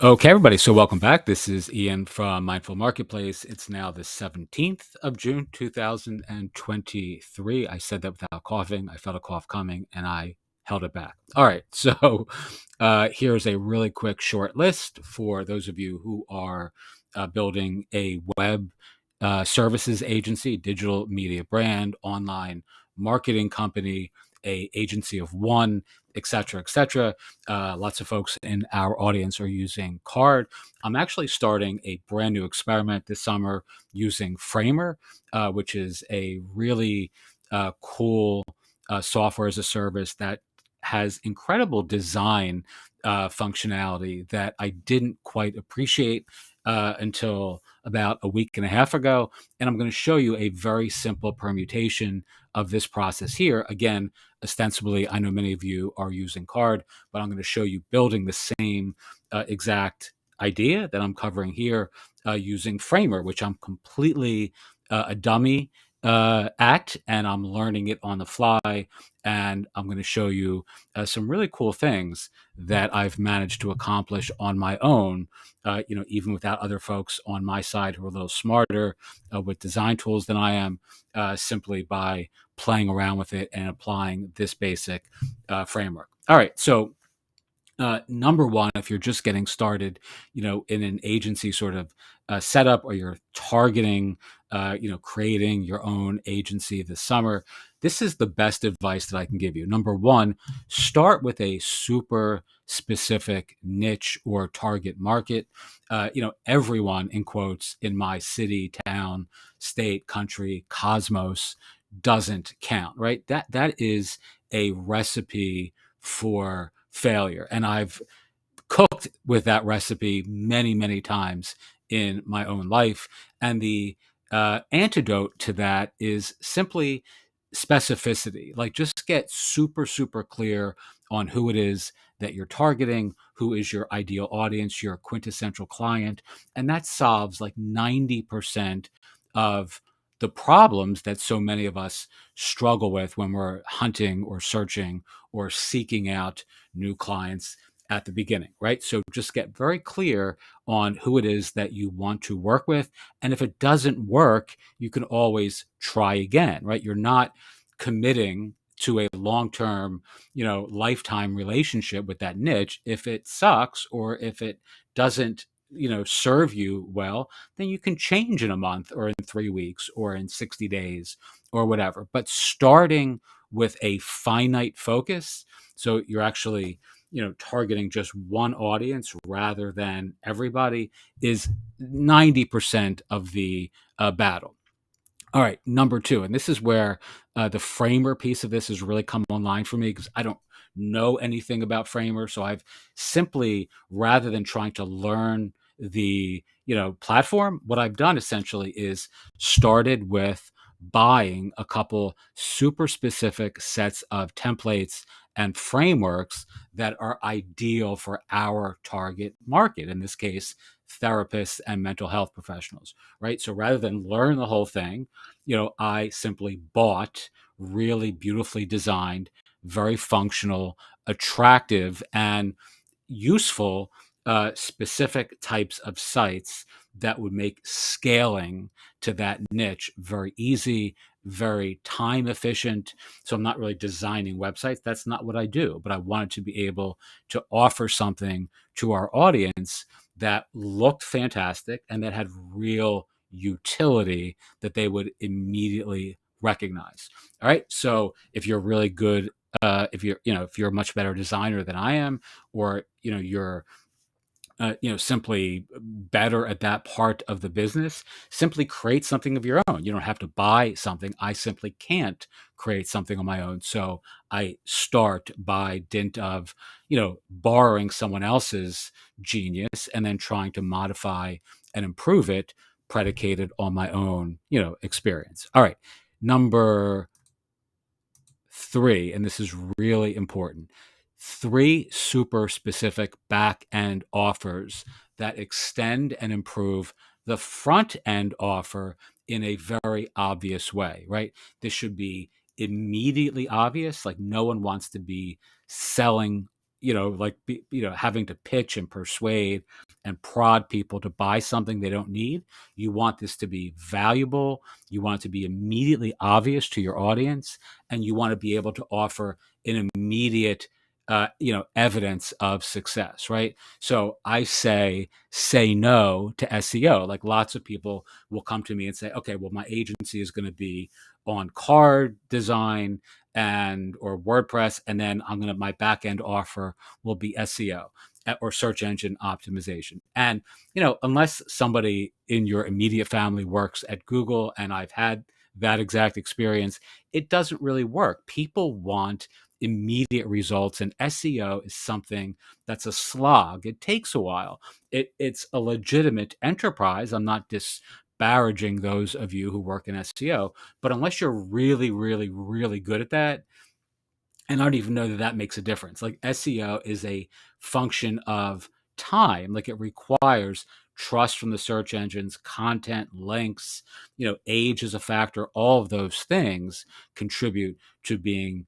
Okay, everybody. So, welcome back. This is Ian from Mindful Marketplace. It's now the 17th of June, 2023. I said that without coughing. I felt a cough coming and I held it back. All right. So, here's a really quick short list for those of you who are building a web services agency, digital media brand, online marketing company, a agency of one, et cetera, et cetera. Lots of folks in our audience are using Card. I'm actually starting a brand new experiment this summer using Framer, which is a really cool software as a service that has incredible design functionality that I didn't quite appreciate until about a week and a half ago. And I'm going to show you a very simple permutation of this process here. Again, ostensibly, I know many of you are using Card, but I'm going to show you building the same exact idea that I'm covering here using Framer, which I'm completely a dummy at, and I'm learning it on the fly. And I'm going to show you some really cool things that I've managed to accomplish on my own, even without other folks on my side who are a little smarter with design tools than I am, simply by playing around with it and applying this basic framework. All right, so number one, if you're just getting started, in an agency sort of setup, or you're targeting, creating your own agency this summer, this is the best advice that I can give you. Number one, start with a super specific niche or target market. Everyone, in quotes, in my city, town, state, country, cosmos doesn't count, right? That is a recipe for failure. And I've cooked with that recipe many, many times in my own life. And the antidote to that is simply specificity. Like, just get super, super clear on who it is that you're targeting, who is your ideal audience, your quintessential client. And that solves like 90% of the problems that so many of us struggle with when we're hunting or searching or seeking out new clients at the beginning, right? So just get very clear on who it is that you want to work with. And if it doesn't work, you can always try again, right? You're not committing to a long-term, lifetime relationship with that niche. If it sucks, or if it doesn't, serve you well, then you can change in a month, or in 3 weeks, or in 60 days, or whatever. But starting with a finite focus, so you're actually targeting just one audience rather than everybody, is 90% of the battle. All right, number two, and this is where the Framer piece of this has really come online for me, because I don't know anything about Framer. So I've simply, rather than trying to learn the platform, what I've done essentially is started with buying a couple super specific sets of templates and frameworks that are ideal for our target market, in this case, therapists and mental health professionals, right? So rather than learn the whole thing, I simply bought really beautifully designed, very functional, attractive, and useful specific types of sites that would make scaling to that niche very easy, very time efficient. So I'm not really designing websites. That's not what I do, but I wanted to be able to offer something to our audience that looked fantastic and that had real utility that they would immediately recognize. All right. So if you're really good, if you're a much better designer than I am, or you're simply better at that part of the business, simply create something of your own. You don't have to buy something. I simply can't create something on my own. So I start by dint of, borrowing someone else's genius and then trying to modify and improve it, predicated on my own, experience. All right. Number three, and this is really important, three super specific back end offers that extend and improve the front end offer in a very obvious way, right? This should be immediately obvious. Like, no one wants to be selling, having to pitch and persuade and prod people to buy something they don't need. You want this to be valuable. You want it to be immediately obvious to your audience, and you want to be able to offer an immediate evidence of success, right? So I say no to SEO. Like, lots of people will come to me and say, okay, well, my agency is going to be on card design and or WordPress, and then my back end offer will be SEO or search engine optimization. And unless somebody in your immediate family works at Google, and I've had that exact experience, it doesn't really work. People want immediate results, and SEO is something that's a slog. It takes a while. It's a legitimate enterprise. I'm not disparaging those of you who work in SEO, but unless you're really, really, really good at that, and I don't even know that that makes a difference. Like, SEO is a function of time. Like, it requires trust from the search engines, content, links, age is a factor. All of those things contribute to being,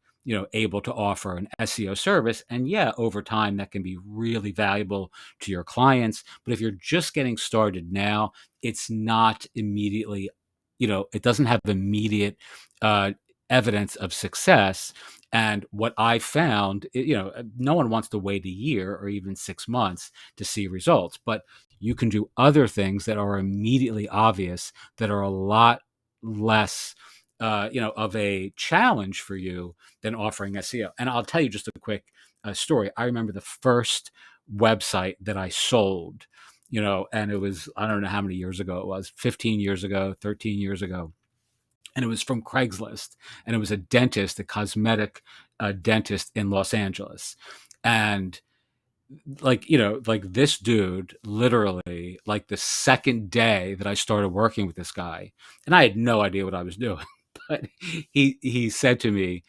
able to offer an SEO service. And yeah, over time, that can be really valuable to your clients. But if you're just getting started now, it's not immediately, it doesn't have immediate evidence of success. And what I found, no one wants to wait a year or even 6 months to see results, but you can do other things that are immediately obvious, that are a lot less, of a challenge for you than offering SEO. And I'll tell you just a quick story. I remember the first website that I sold, and it was, I don't know how many years ago it was, 15 years ago, 13 years ago. And it was from Craigslist, and it was a cosmetic dentist in Los Angeles. And like this dude, literally, like the second day that I started working with this guy, and I had no idea what I was doing, but he said to me,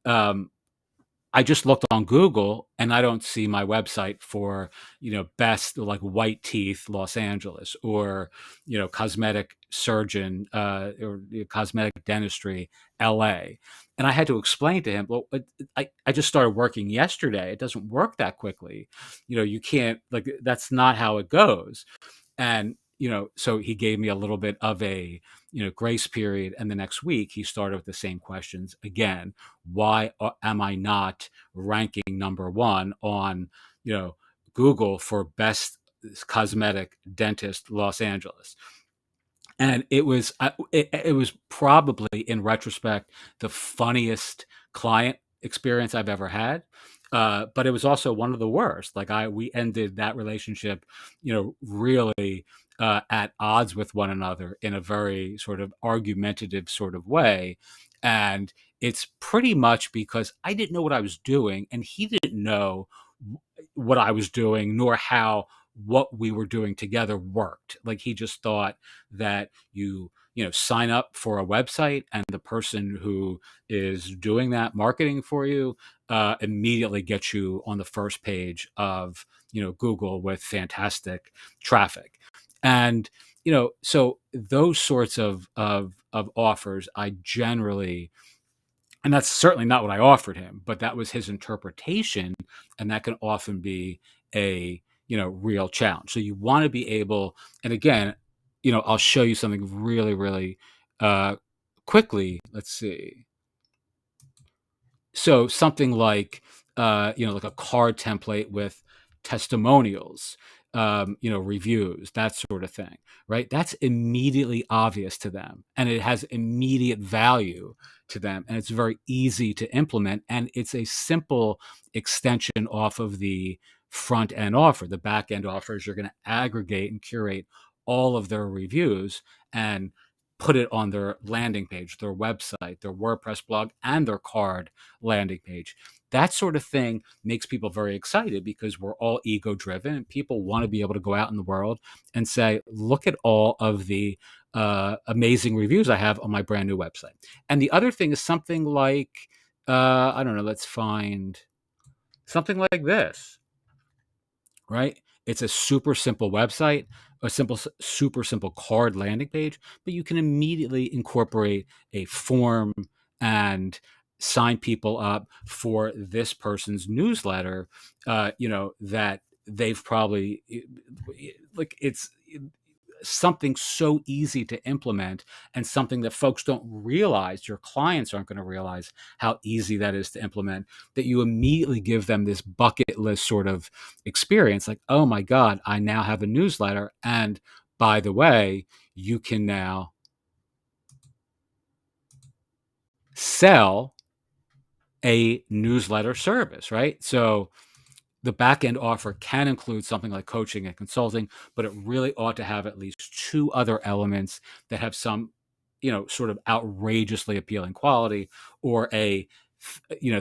um, I just looked on Google and I don't see my website for, best like white teeth Los Angeles, or, cosmetic surgeon or cosmetic dentistry LA. And I had to explain to him, well, I just started working yesterday. It doesn't work that quickly. You can't, like, that's not how it goes. And, so he gave me a little bit of a, grace period. And the next week he started with the same questions again. Why am I not ranking number one on, Google for best cosmetic dentist Los Angeles? And it was probably, in retrospect, the funniest client experience I've ever had. But it was also one of the worst. Like, we ended that relationship, really at odds with one another in a very sort of argumentative sort of way. And it's pretty much because I didn't know what I was doing, and he didn't know what I was doing, nor how what we were doing together worked. Like, he just thought that sign up for a website, and the person who is doing that marketing for you immediately gets you on the first page of, Google with fantastic traffic. And, so those sorts of offers, I generally, and that's certainly not what I offered him, but that was his interpretation, and that can often be a, real challenge. So you want to be able, and again, I'll show you something really, really quickly. Let's see. So something like, like a card template with testimonials, reviews, that sort of thing, right? That's immediately obvious to them, and it has immediate value to them, and it's very easy to implement, and it's a simple extension off of the front end offer. The back end offers, you're going to aggregate and curate all of their reviews and put it on their landing page, their website, their WordPress blog, and their card landing page. That sort of thing makes people very excited, because we're all ego driven, and people want to be able to go out in the world and say, look at all of the amazing reviews I have on my brand new website. And the other thing is something like, I don't know, let's find something like this, right? It's a super simple website, super simple card landing page, but you can immediately incorporate a form and sign people up for this person's newsletter, that they've probably, like, it's something so easy to implement, and something that folks don't realize, your clients aren't going to realize how easy that is to implement, that you immediately give them this bucket list sort of experience, like, oh my God, I now have a newsletter. And by the way, you can now sell a newsletter service, right? So the back end offer can include something like coaching and consulting, but it really ought to have at least two other elements that have some, sort of outrageously appealing quality, or a,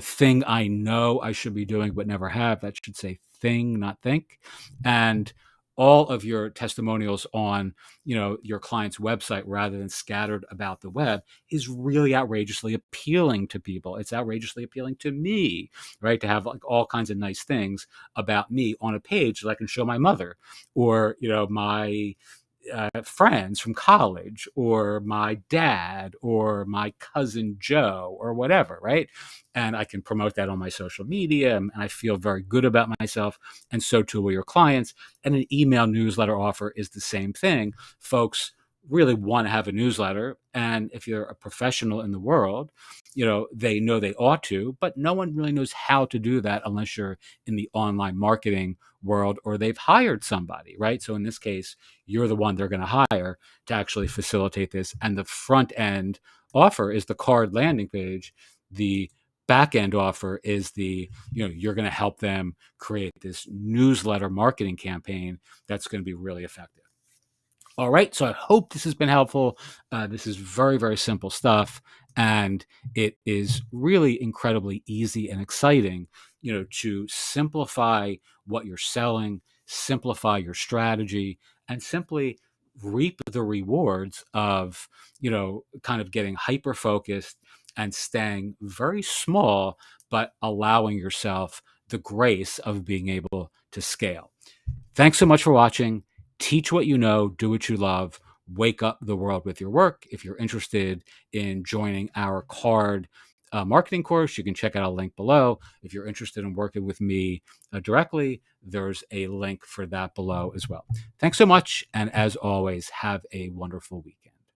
thing I know I should be doing but never have. That should say thing, not think. And all of your testimonials on, your client's website, rather than scattered about the web, is really outrageously appealing to people. It's outrageously appealing to me, right? To have like all kinds of nice things about me on a page that I can show my mother, or, my friends from college, or my dad, or my cousin Joe, or whatever, right? And I can promote that on my social media, and I feel very good about myself. And so too will your clients. And an email newsletter offer is the same thing. Folks really want to have a newsletter. And if you're a professional in the world, they know they ought to, but no one really knows how to do that unless you're in the online marketing world, or they've hired somebody, right? So in this case, you're the one they're going to hire to actually facilitate this. And the front end offer is the card landing page. The back end offer is you're going to help them create this newsletter marketing campaign that's going to be really effective. All right, so I hope this has been helpful. This is very, very simple stuff, and it is really incredibly easy and exciting, to simplify what you're selling, simplify your strategy, and simply reap the rewards of, kind of getting hyper focused and staying very small, but allowing yourself the grace of being able to scale. Thanks so much for watching. Teach what you know, do what you love, wake up the world with your work. If you're interested in joining our card marketing course, you can check out a link below. If you're interested in working with me directly, there's a link for that below as well. Thanks so much. And as always, have a wonderful week.